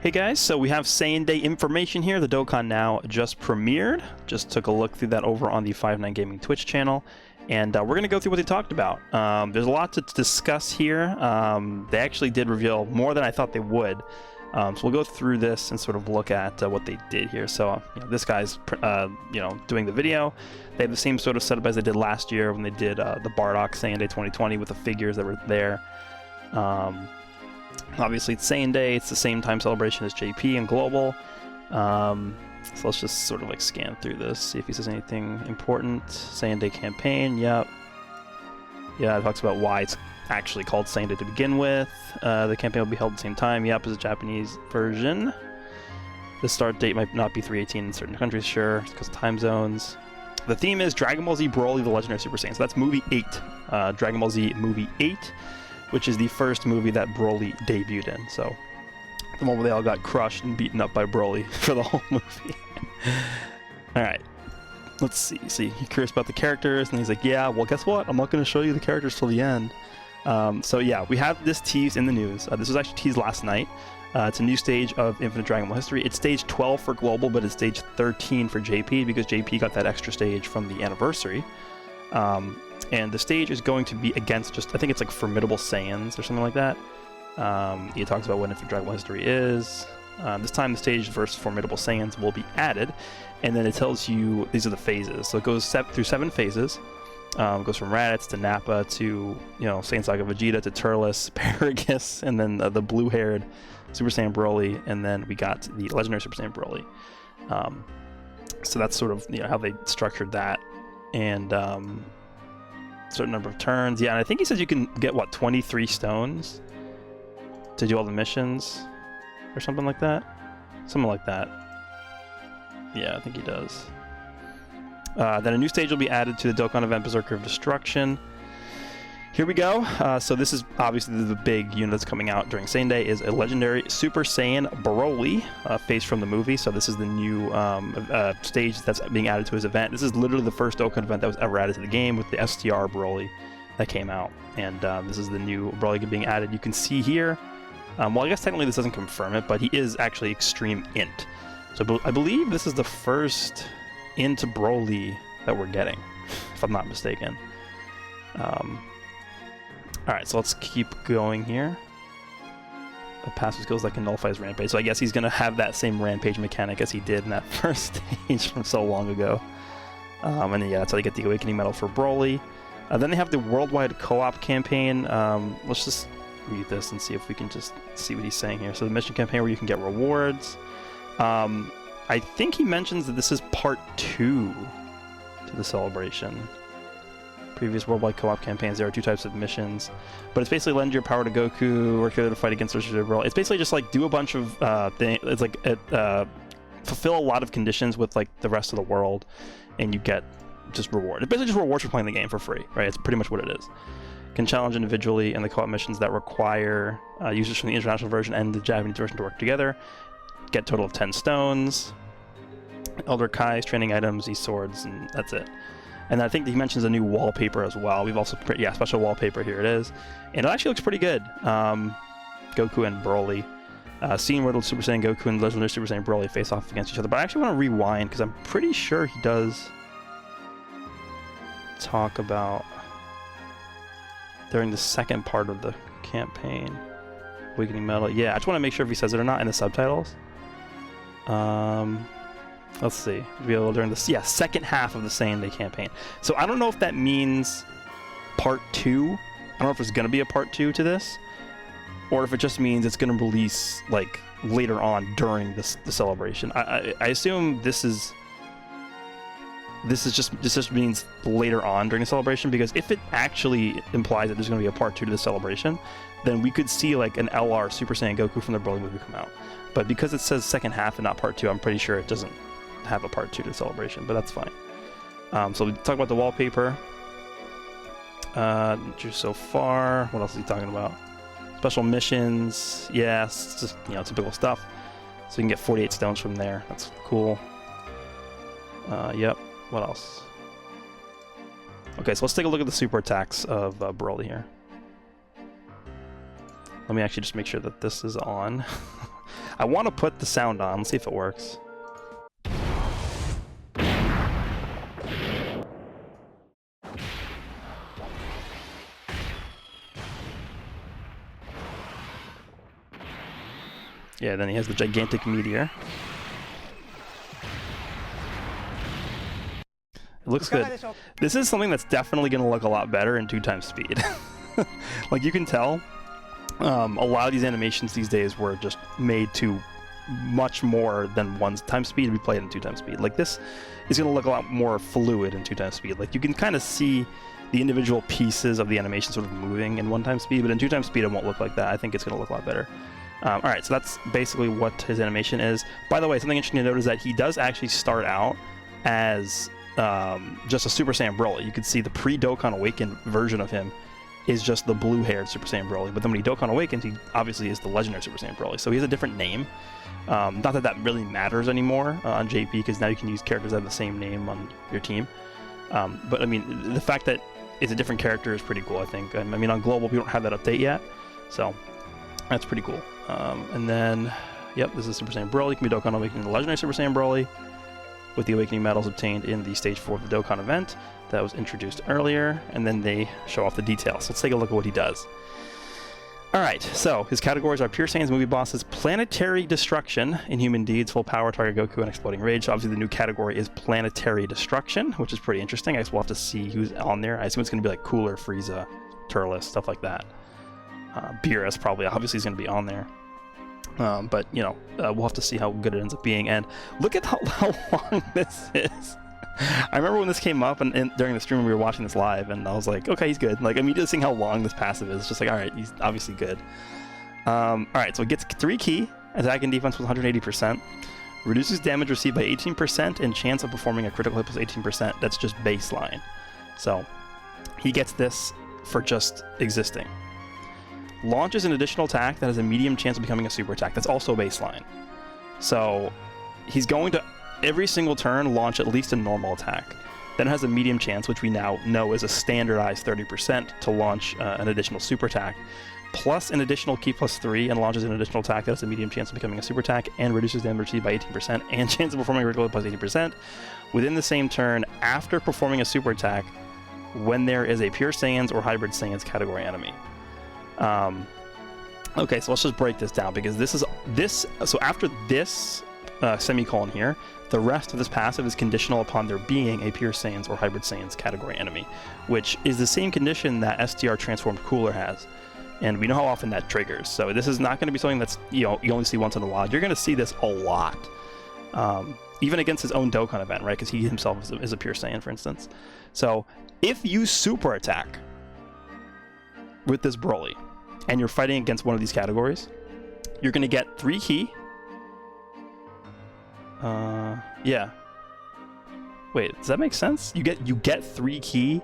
Hey guys, so we have Saiyan Day information here. The Dokkan now just premiered. Just took a look through that over on the 5-9 Gaming Twitch channel. And we're going to go through what they talked about. There's a lot to discuss here. They actually did reveal more than I thought they would. So we'll go through this and sort of look at what they did here. So this guy's doing the video. They have the same sort of setup as they did last year when they did the Bardock Saiyan Day 2020 with the figures that were there. Obviously it's Saiyan Day. It's the same time celebration as JP and Global. So let's just sort of like scan through this, see if he says anything important. Saiyan Day campaign, yep. Yeah, it talks about why it's actually called Saiyan Day to begin with. The campaign will be held at the same time, yep, as a Japanese version. The start date might not be 3/18 in certain countries, sure, because of time zones. The theme is Dragon Ball Z Broly, the Legendary Super Saiyan. So that's movie 8, Dragon Ball Z movie 8, which is the first movie that Broly debuted in. So the one where they all got crushed and beaten up by Broly for the whole movie. Alright, let's see. He's curious about the characters, and he's like, yeah, well, guess what? I'm not going to show you the characters till the end. So yeah, we have this tease in the news. This was actually teased last night. It's a new stage of Infinite Dragon Ball history. It's stage 12 for Global, but it's stage 13 for JP, because JP got that extra stage from the anniversary. And the stage is going to be against just, I think it's like Formidable Saiyans or something like that. He talks about what Infinite Dragon Ball history is. This time the stage versus Formidable Saiyans will be added, and then it tells you these are the phases. So it goes through 7 phases. It goes from Raditz to Nappa to, Saiyan Saga Vegeta to Turles, Paragus, and then the blue-haired Super Saiyan Broly, and then we got the Legendary Super Saiyan Broly. So that's sort of how they structured that, and certain number of turns. Yeah, and I think he says you can get 23 stones to do all the missions, or something like that. Something like that. Yeah, I think he does. Then a new stage will be added to the Dokkan event, Berserker of Destruction. Here we go. So this is obviously the big unit that's coming out during Saiyan Day, is a Legendary Super Saiyan Broly, face from the movie. So this is the new stage that's being added to his event. This is literally the first Dokkan event that was ever added to the game, with the STR Broly that came out. And this is the new Broly being added. You can see here, well, I guess technically this doesn't confirm it, but he is actually Extreme Int. So I believe this is the first Int Broly that we're getting, if I'm not mistaken. Alright, so let's keep going here. The passive skills that can nullify his Rampage. So I guess he's going to have that same Rampage mechanic as he did in that first stage from so long ago. And then, yeah, that's how they get the Awakening Medal for Broly. Then they have the Worldwide Co-op campaign. Let's just read this and see if we can just see what he's saying here. So the mission campaign where you can get rewards. I think he mentions that this is part 2 to the celebration. Previous worldwide co-op campaigns, there are 2 types of missions, but it's basically lend your power to Goku, work together to fight against Legendary Broly. It's basically just like do a bunch of things. It's like fulfill a lot of conditions with like the rest of the world, and you get just reward. It's basically just rewards for playing the game for free, right? It's pretty much what it is. Can challenge individually, and the co-op missions that require users from the international version and the Japanese version to work together. Get a total of 10 stones, Elder Kai's training items, these swords, and that's it. And I think he mentions a new wallpaper as well. We've also, special wallpaper, here it is. And it actually looks pretty good. Goku and Broly. Scene where the Super Saiyan Goku and Legendary Super Saiyan Broly face off against each other. But I actually want to rewind, because I'm pretty sure he does talk about, during the second part of the campaign, Awakening Medal. Yeah, I just want to make sure if he says it or not in the subtitles. Let's see. During the second half of the Saiyan Day campaign. So I don't know if that means part 2. I don't know if there's going to be a part 2 to this, or if it just means it's going to release like later on during the celebration. I assume this just means later on during the celebration, because if it actually implies that there's going to be a part 2 to the celebration, then we could see like an LR Super Saiyan Goku from the Broly movie come out. But because it says second half and not part 2, I'm pretty sure it doesn't have a part 2 to the celebration, but that's fine. So we talk about the wallpaper. Just so far, what else is he talking about? Special missions, yes, just typical stuff. So you can get 48 stones from there. That's cool. Yep. What else? Okay, so let's take a look at the super attacks of Broly here. Let me actually just make sure that this is on. I want to put the sound on. Let's see if it works. Yeah, then he has the gigantic meteor. It looks good. This is something that's definitely going to look a lot better in 2x speed. Like, you can tell, a lot of these animations these days were just made to much more than 1x speed to be played in 2x speed. Like, this is going to look a lot more fluid in 2x speed. Like, you can kind of see the individual pieces of the animation sort of moving in 1x speed, but in 2x speed it won't look like that. I think it's going to look a lot better. Alright, so that's basically what his animation is. By the way, something interesting to note is that he does actually start out as just a Super Saiyan Broly. You can see the pre-Dokkan Awakened version of him is just the blue-haired Super Saiyan Broly, but then when he Dokkan Awakens, he obviously is the legendary Super Saiyan Broly. So he has a different name. Not that that really matters anymore on JP, because now you can use characters that have the same name on your team. But I mean, the fact that it's a different character is pretty cool, I think. I mean, on Global, we don't have that update yet, so that's pretty cool. And then, yep, this is Super Saiyan Broly. Can be Dokkan Awakening the legendary Super Saiyan Broly with the Awakening medals obtained in the Stage 4 of the Dokkan event that was introduced earlier, and then they show off the details. So let's take a look at what he does. Alright, so his categories are Pure Saiyan's movie bosses, Planetary Destruction, Inhuman Deeds, Full Power, Target Goku, and Exploding Rage. So obviously the new category is Planetary Destruction, which is pretty interesting. I guess we'll have to see who's on there. I assume it's going to be like Cooler, Frieza, Turles, stuff like that. Beerus probably obviously is going to be on there. But, you know, we'll have to see how good it ends up being. And look at how long this is. I remember when this came up and during the stream we were watching this live, and I was like, okay, he's good. Like, immediately seeing how long this passive is, it's just like, all right, he's obviously good. All right, so it gets 3 ki, attack and defense with 180%, reduces damage received by 18%, and chance of performing a critical hit plus 18%. That's just baseline. So he gets this for just existing. Launches an additional attack that has a medium chance of becoming a super attack. That's also baseline. So he's going to every single turn launch at least a normal attack. Then it has a medium chance, which we now know is a standardized 30%, to launch an additional super attack, plus an additional ki plus 3, and launches an additional attack that has a medium chance of becoming a super attack, and reduces damage received by 18%, and chance of performing a critical hit plus 18%, within the same turn after performing a super attack when there is a Pure Saiyans or Hybrid Saiyans category enemy. Okay, so let's just break this down, because so after this semicolon here, the rest of this passive is conditional upon there being a Pure Saiyans or Hybrid Saiyans category enemy, which is the same condition that STR Transformed Cooler has, and we know how often that triggers. So this is not going to be something that's, you know, you only see once in a while. You're going to see this a lot, even against his own Dokkan event, right? Because he himself is a Pure Saiyan, for instance. So if you super attack with this Broly, and you're fighting against one of these categories, you're going to get 3 ki. Yeah. Wait, does that make sense? You get 3 ki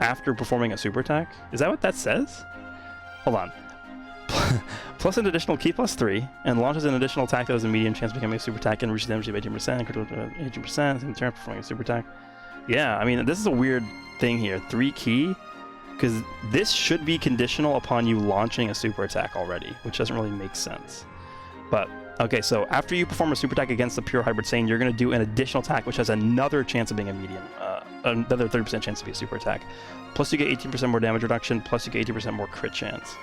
after performing a super attack? Is that what that says? Hold on. Plus an additional ki plus 3, and launches an additional attack that has a medium chance of becoming a super attack and reaches damage by 18%, critical 18%, in turn performing a super attack. Yeah, I mean, this is a weird thing here. 3 ki? Because this should be conditional upon you launching a super attack already, which doesn't really make sense. But, okay, so after you perform a super attack against the Pure Hybrid Saiyan, you're going to do an additional attack, which has another chance of being a medium, another 30% chance to be a super attack. Plus you get 18% more damage reduction, plus you get 80% more crit chance.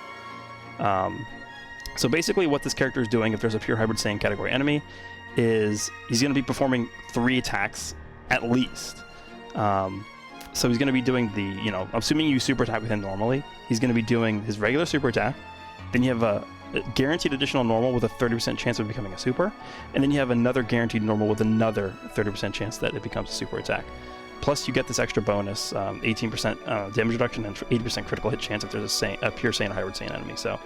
So basically what this character is doing, if there's a Pure Hybrid Saiyan category enemy, is he's going to be performing 3 attacks at least. So he's going to be doing the, you know, assuming you super attack with him normally, he's going to be doing his regular super attack, then you have a guaranteed additional normal with a 30% chance of becoming a super, and then you have another guaranteed normal with another 30% chance that it becomes a super attack. Plus you get this extra bonus, 18% damage reduction and 80% critical hit chance if there's a Pure Saiyan or Hybrid Saiyan enemy. So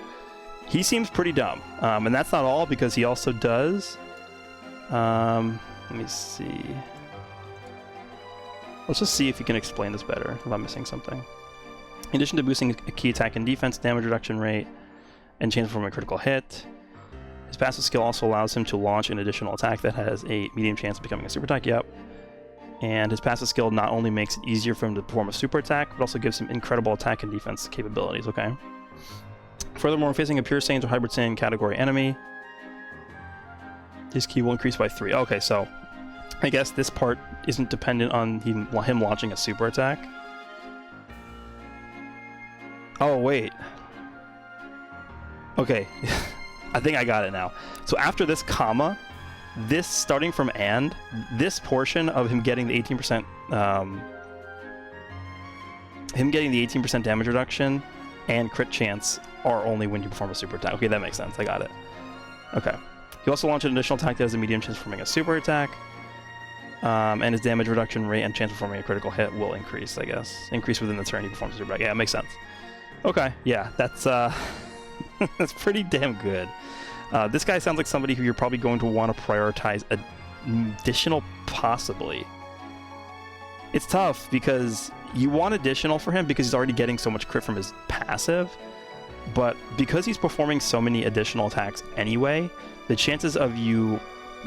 he seems pretty dumb. And that's not all, because he also does... let me see... Let's just see if you can explain this better, if I'm missing something. In addition to boosting a key attack and defense, damage reduction rate, and chance of performing a critical hit, his passive skill also allows him to launch an additional attack that has a medium chance of becoming a super attack, yep. And his passive skill not only makes it easier for him to perform a super attack, but also gives him incredible attack and defense capabilities, okay? Furthermore, facing a Pure Saiyans or Hybrid Saiyan category enemy, His ki will increase by 3. Okay, so I guess this part isn't dependent on him launching a super attack. Oh, wait. Okay, I think I got it now. So after this comma, this starting from and, this portion of him getting the 18%, damage reduction and crit chance are only when you perform a super attack. Okay, that makes sense. I got it. Okay. He also launched an additional attack that has a medium chance of performing a super attack. And his damage reduction rate and chance of performing a critical hit will increase, I guess. Increase within the turn he performs a super attack. Yeah, it makes sense. Okay, yeah, that's that's pretty damn good. This guy sounds like somebody who you're probably going to want to prioritize additional, possibly. It's tough because you want additional for him because he's already getting so much crit from his passive, but because he's performing so many additional attacks anyway, the chances of you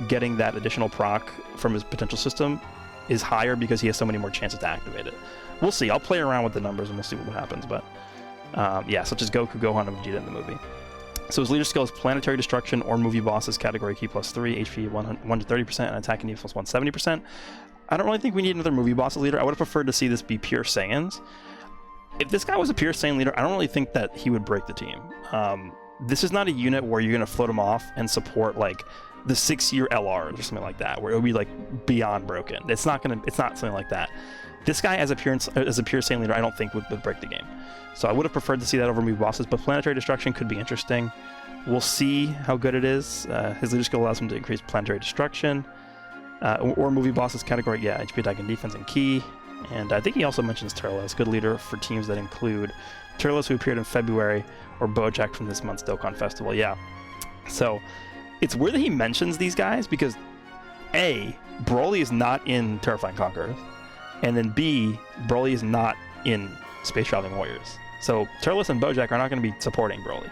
getting that additional proc from his potential system is higher because he has so many more chances to activate it. We'll see. I'll play around with the numbers and we'll see what happens, but yeah, such as Goku, Gohan, and Vegeta in the movie. So his leader skill is Planetary Destruction or Movie Bosses, category ki plus 3, HP 130%, and attack and defense plus 170%. I don't really think we need another Movie Bosses leader. I would have preferred to see this be pure Saiyans. If this guy was a pure Saiyan leader, I don't really think that he would break the team. This is not a unit where you're going to float him off and support like the 6-year LRs or something like that, where it'll be like beyond broken. It's not something like that. This guy as a pure Saiyan leader, I don't think would break the game. So I would have preferred to see that over Movie Bosses, but Planetary Destruction could be interesting. We'll see how good it is. His leader skill allows him to increase Planetary Destruction, or Movie Bosses category, yeah, HP attack and defense and ki. And I think he also mentions Turles, good leader for teams that include Turles, who appeared in February, or Bojack from this month's Dokkan Festival. Yeah. So it's weird that he mentions these guys because A, Broly is not in Terrifying Conquerors, and then B, Broly is not in Space Traveling Warriors. So Turles and Bojack are not going to be supporting Broly.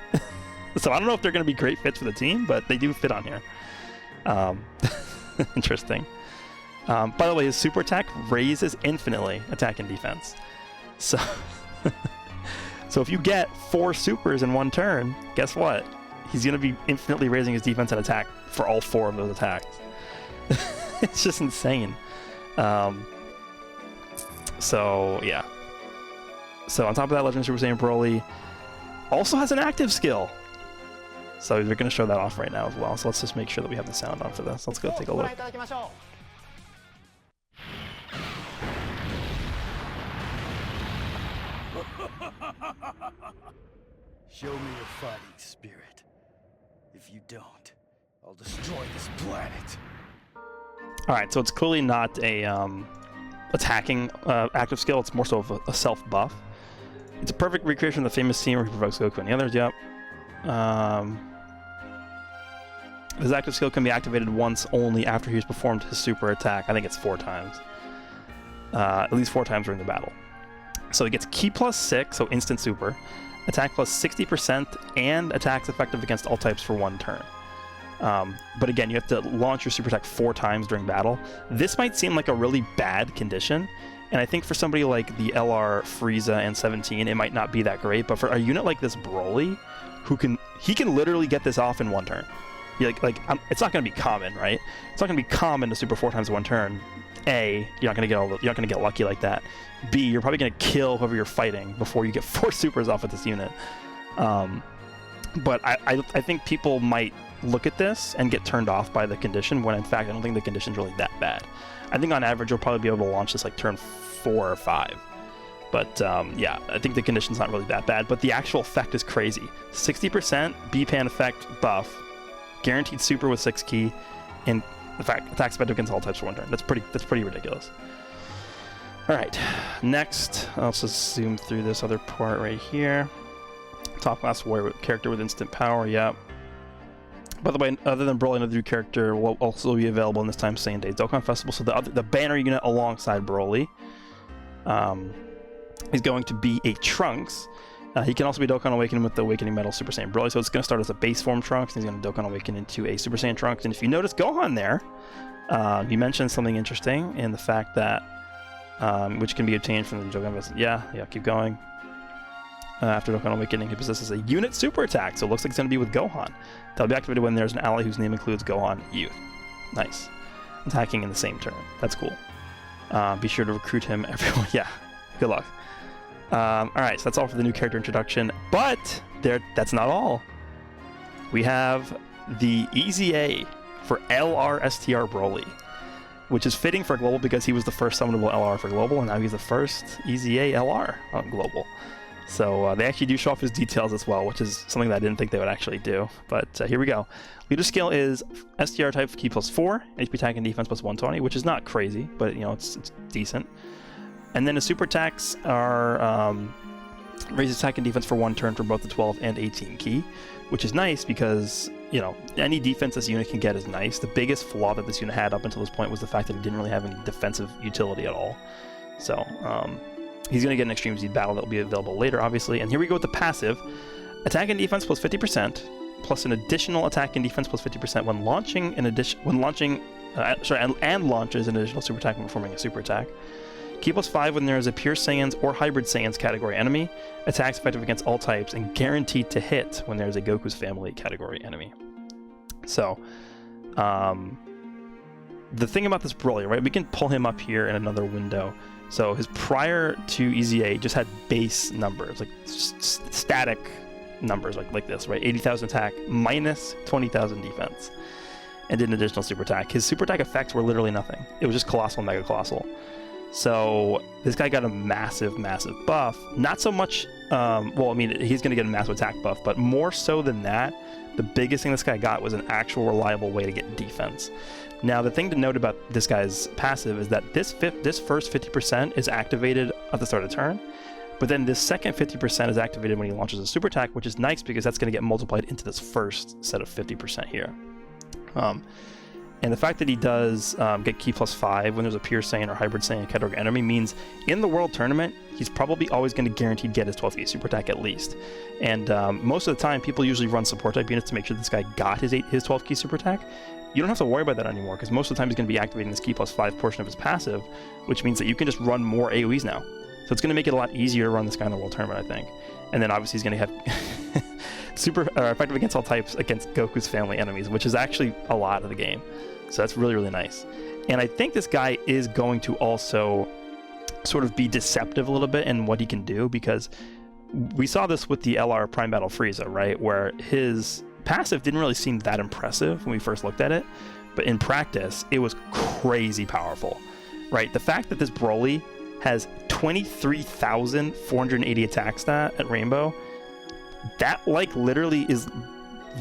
So I don't know if they're going to be great fits for the team, but they do fit on here. Interesting. By the way, his super attack raises infinitely attack and defense. So, so if you get 4 supers in one turn, guess what? He's going to be infinitely raising his defense and attack for all 4 of those attacks. It's just insane. So, yeah. So on top of that, Legend Super Saiyan Broly also has an active skill. So they're going to show that off right now as well. So let's just make sure that we have the sound on for this. Let's go take a look. Show me your fighting spirit. If you don't, I'll destroy this planet. Alright, so it's clearly not a attacking active skill. It's more so of a self buff. It's a perfect recreation of the famous scene where he provokes Goku and the others. Yep. His active skill can be activated once only after he's performed his super attack. I think it's 4 times. At least 4 times during the battle. So he gets ki plus 6, so instant super, attack plus 60%, and attacks effective against all types for 1 turn. But again, you have to launch your super attack 4 times during battle. This might seem like a really bad condition, and I think for somebody like the LR, Frieza, and 17, it might not be that great, but for a unit like this Broly, he can literally get this off in 1 turn. It's not going to be common, right? It's not going to be common to super 4 times in 1 turn. A, you're not going to get lucky like that. B, you're probably going to kill whoever you're fighting before you get 4 supers off of this unit. But I think people might look at this and get turned off by the condition when in fact I don't think the condition's really that bad. I think on average you'll probably be able to launch this like turn 4 or 5. But yeah, I think the condition's not really that bad, but the actual effect is crazy. 60% B-Pan effect buff, guaranteed super with 6 ki, and in fact, attacks effective against all types for 1 turn. That's pretty ridiculous. Alright, next, let's just zoom through this other part right here. Top class warrior character with instant power, yep. By the way, other than Broly, another new character will also be available in this time Saiyan Day Dokkan Festival. So the banner unit alongside Broly is going to be a Trunks. He can also be Dokkan Awakened with the Awakening Metal Super Saiyan Broly. So it's going to start as a base form Trunks, and he's going to Dokkan Awaken into a Super Saiyan Trunks. And if you notice Gohan there, he mentioned something interesting in the fact that, which can be obtained from the Dokkan Festival. Yeah, keep going. After Dokkan Awakening, he possesses a unit super attack, so it looks like it's going to be with Gohan. That'll be activated when there's an ally whose name includes Gohan Youth. Nice. Attacking in the same turn. That's cool. Be sure to recruit him, everyone. Yeah, good luck. Alright, so that's all for the new character introduction, but that's not all. We have the EZA for LRSTR Broly, which is fitting for Global because he was the first summonable LR for Global, and now he's the first EZA LR on Global. So they actually do show off his details as well, which is something that I didn't think they would actually do. But here we go. Leader skill is STR type key +4, HP attack and defense +120, which is not crazy, but you know it's decent. And then the super attacks are raises attack and defense for 1 turn for both the 12 and 18 key, which is nice because, you know, any defense this unit can get is nice. The biggest flaw that this unit had up until this point was the fact that it didn't really have any defensive utility at all. So he's going to get an extreme Z battle that will be available later, obviously. And here we go with the passive. Attack and defense +50%, plus an additional attack and defense +50% when launching and launches an additional super attack when performing a super attack. Key +5 when there is a pure Saiyans or hybrid Saiyans category enemy. Attacks effective against all types and guaranteed to hit when there is a Goku's family category enemy. So, the thing about this Broly, right? We can pull him up here in another window. So his prior to EZA just had base numbers, like static numbers, like this, right? 80,000 attack minus 20,000 defense, and did an additional super attack. His super attack effects were literally nothing. It was just colossal and mega colossal. So this guy got a massive buff. Not so much, well, I mean, he's going to get a massive attack buff, but more so than that, the biggest thing this guy got was an actual reliable way to get defense. Now, the thing to note about this guy's passive is that this first 50% is activated at the start of the turn, but then this second 50% is activated when he launches a super attack, which is nice because that's going to get multiplied into this first set of 50% here. And the fact that he does get key +5 when there's a pure Saiyan or hybrid Saiyan category enemy means in the World Tournament, he's probably always going to guaranteed get his 12 key super attack at least. And most of the time, people usually run support type units to make sure this guy got his 12 key super attack. You don't have to worry about that anymore because most of the time he's going to be activating this key +5 portion of his passive, which means that you can just run more AoEs now. So it's going to make it a lot easier to run this guy in the World Tournament, I think. And then obviously he's going to have super effective against all types against Goku's family enemies, which is actually a lot of the game. So that's really, really nice. And I think this guy is going to also sort of be deceptive a little bit in what he can do, because we saw this with the LR Prime Battle Frieza, right? Where his passive didn't really seem that impressive when we first looked at it, but in practice, it was crazy powerful, right? The fact that this Broly has 23,480 attack stat at Rainbow, that like literally is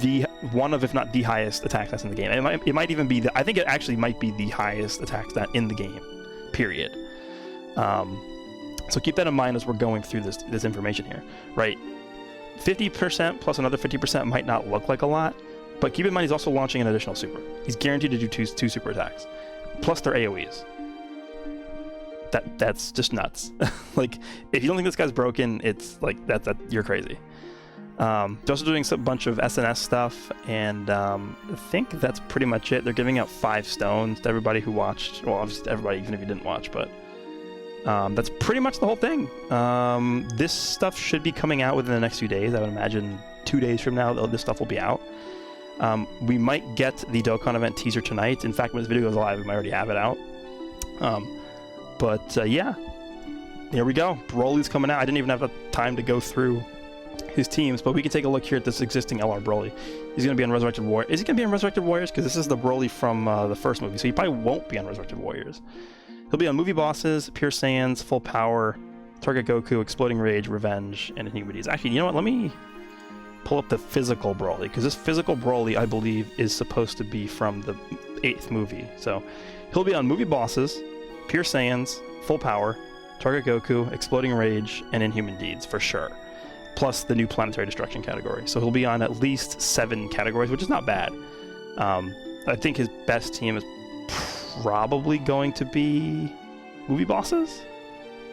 the one of, if not the highest attack stats in the game. It might even be I think it actually might be the highest attack stat in the game, period. So keep that in mind as we're going through this information here, right? 50% plus another 50% might not look like a lot, but keep in mind he's also launching an additional super. He's guaranteed to do two super attacks, plus their AoEs. That's just nuts. Like, if you don't think this guy's broken, it's like that you're crazy. They're also doing a bunch of SNS stuff, and I think that's pretty much it. They're giving out 5 stones to everybody who watched. Well, obviously to everybody, even if you didn't watch, but that's pretty much the whole thing. This stuff should be coming out within the next few days. I would imagine 2 days from now, this stuff will be out. We might get the Dokkan event teaser tonight. In fact, when this video goes live, we might already have it out. Yeah, here we go. Broly's coming out. I didn't even have the time to go through his teams, but we can take a look here at this existing LR Broly. He's going to be on Resurrected Warriors. Is he going to be on Resurrected Warriors? Because this is the Broly from the first movie, so he probably won't be on Resurrected Warriors. He'll be on Movie Bosses, Pure Saiyans, Full Power, Target Goku, Exploding Rage, Revenge, and Inhumanities. Actually, you know what? Let me pull up the physical Broly, because this physical Broly, I believe, is supposed to be from the 8th movie. So he'll be on Movie Bosses, Pure Saiyans, Full Power, Target Goku, Exploding Rage, and Inhuman Deeds for sure. Plus the new Planetary Destruction category. So he'll be on at least 7 categories, which is not bad. I think his best team is probably going to be Movie Bosses?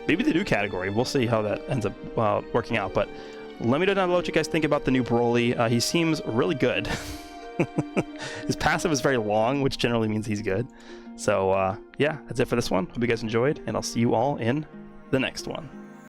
Maybe the new category. We'll see how that ends up working out. But let me know down below what you guys think about the new Broly. He seems really good. His passive is very long, which generally means he's good. So yeah, that's it for this one. Hope you guys enjoyed, and I'll see you all in the next one.